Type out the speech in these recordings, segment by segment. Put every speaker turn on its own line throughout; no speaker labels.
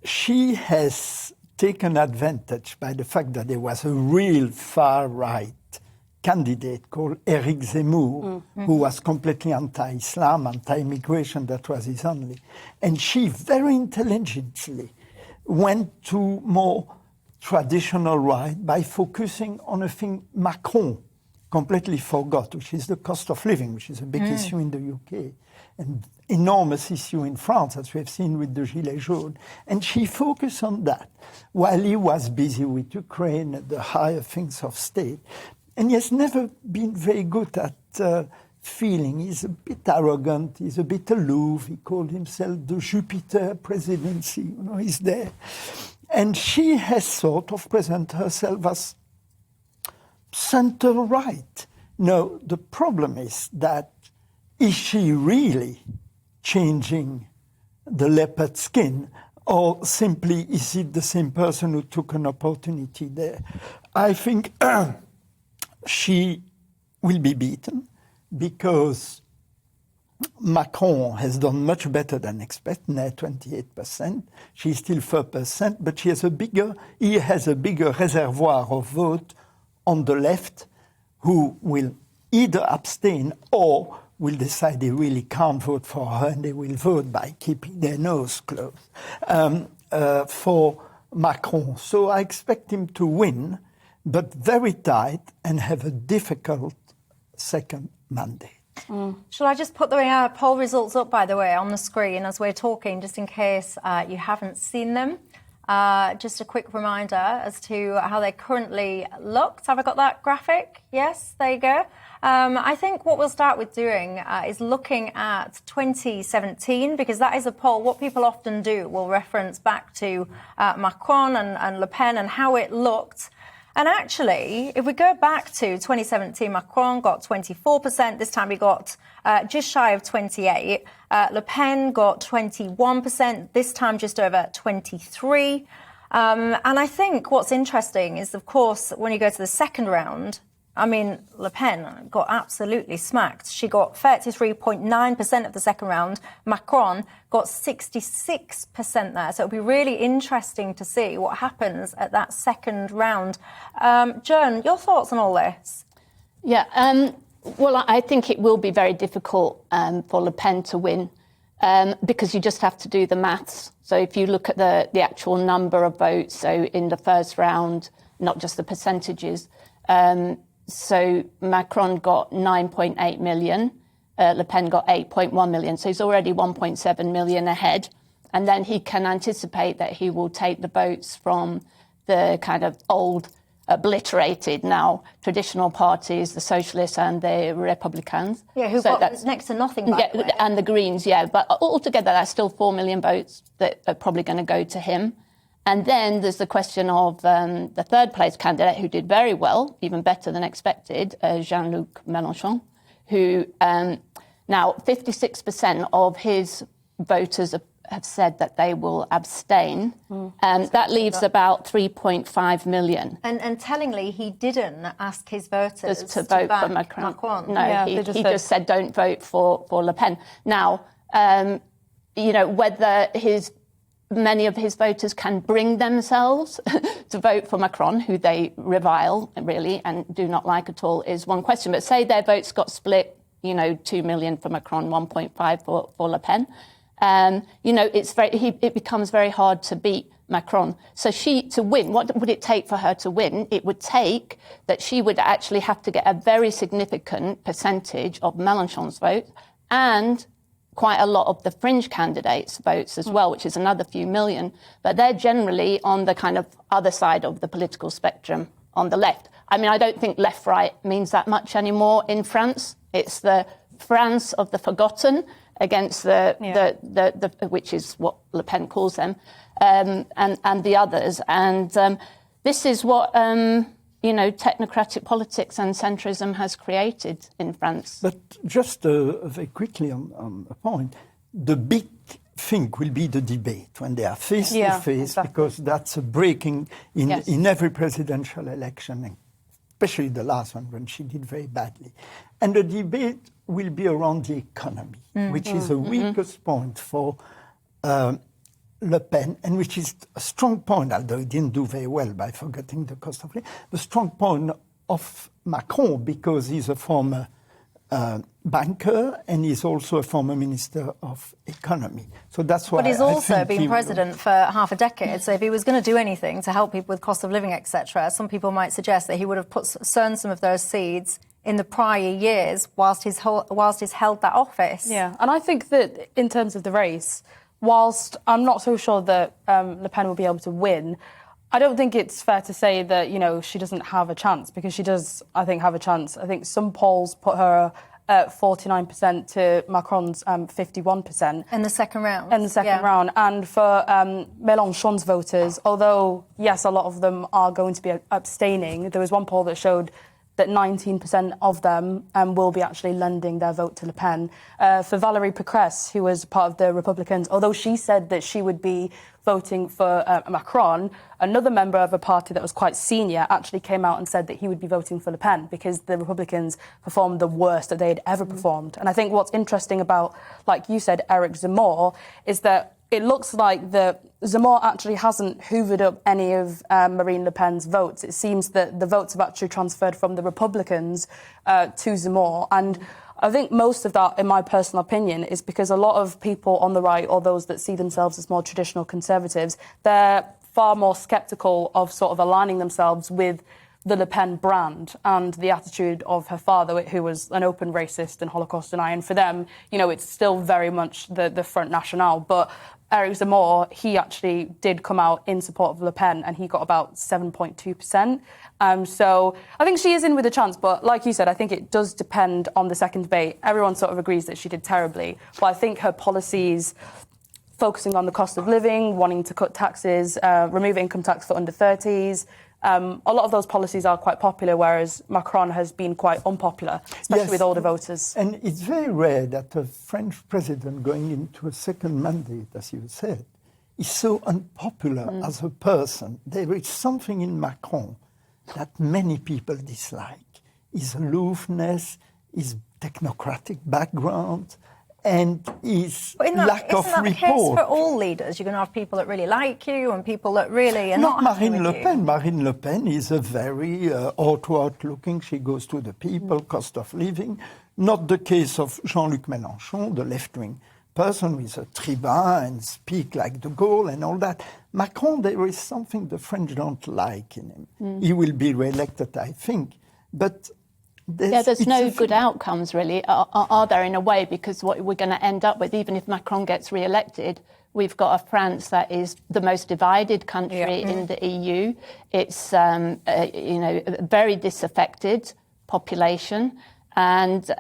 she has taken advantage by the fact that there was a real far-right candidate called Eric Zemmour, who was completely anti-Islam, anti-immigration, that was his only. And she very intelligently went to more traditional right by focusing on a thing Macron completely forgot, which is the cost of living, which is a big issue in the UK, and enormous issue in France, as we have seen with the Gilets jaunes. And she focused on that while he was busy with Ukraine and the higher things of state. And he has never been very good at feeling. He's a bit arrogant, he's a bit aloof. He called himself the Jupiter presidency, you know, he's there. And she has sort of presented herself as center-right. No, the problem is that is she really changing the leopard skin, or simply is it the same person who took an opportunity there? I think she will be beaten because Macron has done much better than expected, now 28%. She's still 4%, but he has a bigger reservoir of vote on the left who will either abstain or will decide they really can't vote for her, and they will vote by keeping their nose closed for Macron. So I expect him to win, but very tight, and have a difficult second mandate.
Shall I just put the poll results up, by the way, on the screen as we're talking, just in case you haven't seen them? Just a quick reminder as to how they currently looked. Have I got that graphic? Yes, there you go. I think what we'll start with doing is looking at 2017, because that is a poll. What people often do will reference back to Macron and Le Pen and how it looked. And actually, if we go back to 2017, Macron got 24%. This time he got just shy of 28%. Le Pen got 21%. This time just over 23%. And I think what's interesting is, of course, when you go to the second round, I mean, Le Pen got absolutely smacked. She got 33.9% of the second round. Macron got 66% there. So it'll be really interesting to see what happens at that second round. Joan, your thoughts on all this?
Yeah, well, I think it will be very difficult for Le Pen to win because you just have to do the maths. So if you look at the actual number of votes, so in the first round, not just the percentages, so Macron got 9.8 million, Le Pen got 8.1 million. So he's already 1.7 million ahead. And then he can anticipate that he will take the votes from the kind of old, obliterated now traditional parties, the Socialists and the Republicans.
Yeah, who got next to nothing, by the way.
And the Greens, yeah. But altogether, that's still 4 million votes that are probably going to go to him. And then there's the question of the third place candidate who did very well, even better than expected, Jean-Luc Mélenchon, who now 56% of his voters have said that they will abstain. That leaves about 3.5 million.
And tellingly, he didn't ask his voters
to vote for Macron. No, yeah, he just said don't vote for Le Pen. Now, you know, whether many of his voters can bring themselves to vote for Macron, who they revile, really, and do not like at all, is one question. But say their votes got split, you know, 2 million for Macron, 1.5 for Le Pen. You know, it becomes very hard to beat Macron. So to win, what would it take for her to win? It would take that she would actually have to get a very significant percentage of Mélenchon's vote and quite a lot of the fringe candidates' votes as well, which is another few million. But they're generally on the kind of other side of the political spectrum, on the left. I mean, I don't think left-right means that much anymore in France. It's the France of the forgotten against the which is what Le Pen calls them, and the others. And this is what you know, technocratic politics and centrism has created in France.
But just very quickly on a point, the big thing will be the debate when they are face to face, exactly. Because that's a breaking in every presidential election, especially the last one when she did very badly. And the debate will be around the economy, which is the weakest point for Le Pen, and which is a strong point, although he didn't do very well by forgetting the cost of living, the strong point of Macron, because he's a former banker and he's also a former Minister of Economy. So that's why.
But he's also been president for half a decade. So if he was going to do anything to help people with cost of living, etc., some people might suggest that he would have sown some of those seeds in the prior years whilst he's held that office.
Yeah, and I think that in terms of the race, whilst I'm not so sure that Le Pen will be able to win, I don't think it's fair to say that, she doesn't have a chance, because she does, I think, have a chance. I think some polls put her at 49% to Macron's 51%.
In the second round.
In the second round. And for Mélenchon's voters, although, yes, a lot of them are going to be abstaining, there was one poll that showed that 19% of them will be actually lending their vote to Le Pen. For Valérie Pécresse, who was part of the Republicans, although she said that she would be voting for Macron, another member of a party that was quite senior actually came out and said that he would be voting for Le Pen because the Republicans performed the worst that they had ever performed. And I think what's interesting about, like you said, Eric Zemmour, is that it looks like Zemmour actually hasn't hoovered up any of Marine Le Pen's votes. It seems that the votes have actually transferred from the Republicans to Zemmour. And I think most of that, in my personal opinion, is because a lot of people on the right, or those that see themselves as more traditional conservatives, they're far more sceptical of sort of aligning themselves with the Le Pen brand and the attitude of her father, who was an open racist and Holocaust denier. And for them, it's still very much the Front National. But Eric Zemmour, he actually did come out in support of Le Pen, and he got about 7.2%. So I think she is in with a chance. But like you said, I think it does depend on the second debate. Everyone sort of agrees that she did terribly. But I think her policies, focusing on the cost of living, wanting to cut taxes, remove income tax for under 30s, a lot of those policies are quite popular, whereas Macron has been quite unpopular, especially with older voters.
And it's very rare that a French president going into a second mandate, as you said, is so unpopular as a person. There is something in Macron that many people dislike. His aloofness, his technocratic background, and his lack of rapport.
Isn't that the case for all leaders? You're going to have people that really like you and people that really are not happy with you.
Marine Le Pen. Marine Le Pen is a very outward-looking. She goes to the people, cost of living. Not the case of Jean-Luc Mélenchon, the left-wing person with a tribun and speak like de Gaulle and all that. Macron, there is something the French don't like in him. He will be re-elected, I think. But
there's no good outcomes, really, are there, in a way, because what we're going to end up with, even if Macron gets re-elected, we've got a France that is the most divided country in the EU. It's, a very disaffected population, and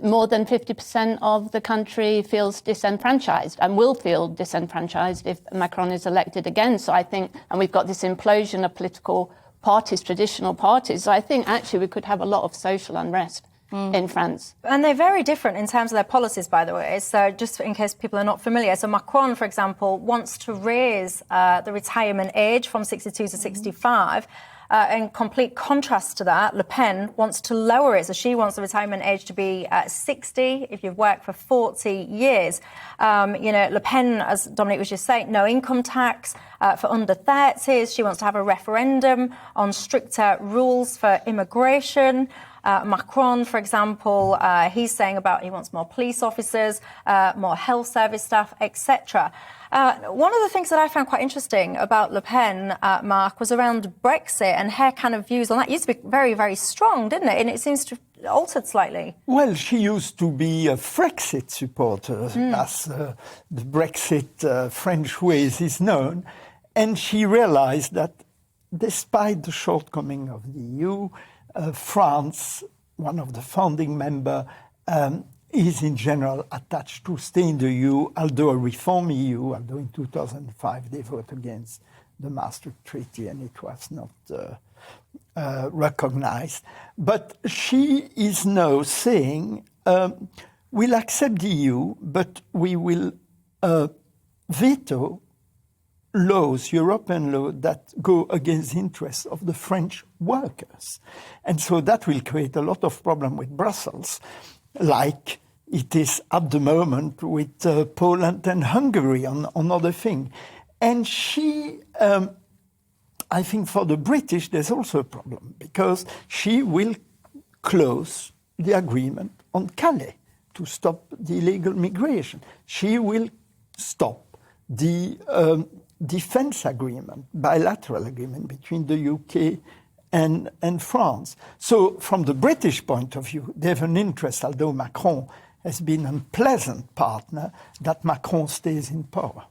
more than 50% of the country feels disenfranchised and will feel disenfranchised if Macron is elected again. So I think, and we've got this implosion of political parties, traditional parties. So I think actually we could have a lot of social unrest in France.
And they're very different in terms of their policies, by the way. So just in case people are not familiar. So Macron, for example, wants to raise the retirement age from 62 to 65. In complete contrast to that, Le Pen wants to lower it. So she wants the retirement age to be 60 if you've worked for 40 years. Le Pen, as Dominique was just saying, no income tax for under 30s. She wants to have a referendum on stricter rules for immigration. Macron, for example, he's saying he wants more police officers, more health service staff, etc. One of the things that I found quite interesting about Le Pen, Marc, was around Brexit and her kind of views on that. It used to be very, very strong, didn't it? And it seems to have altered slightly.
Well, she used to be a Frexit supporter, as the Brexit French ways is known. And she realized that despite the shortcoming of the EU, France, one of the founding members, is in general attached to stay in the EU, although a reform EU, although in 2005 they voted against the Maastricht Treaty and it was not recognized. But she is now saying, we'll accept the EU, but we will veto laws, European law, that go against the interests of the French workers. And so that will create a lot of problem with Brussels, like it is at the moment with Poland and Hungary on other things. And she, I think for the British, there's also a problem because she will close the agreement on Calais to stop the illegal migration. She will stop the defense agreement, bilateral agreement between the UK and France. So from the British point of view, they have an interest, although Macron has been an unpleasant partner, that Macron stays in power.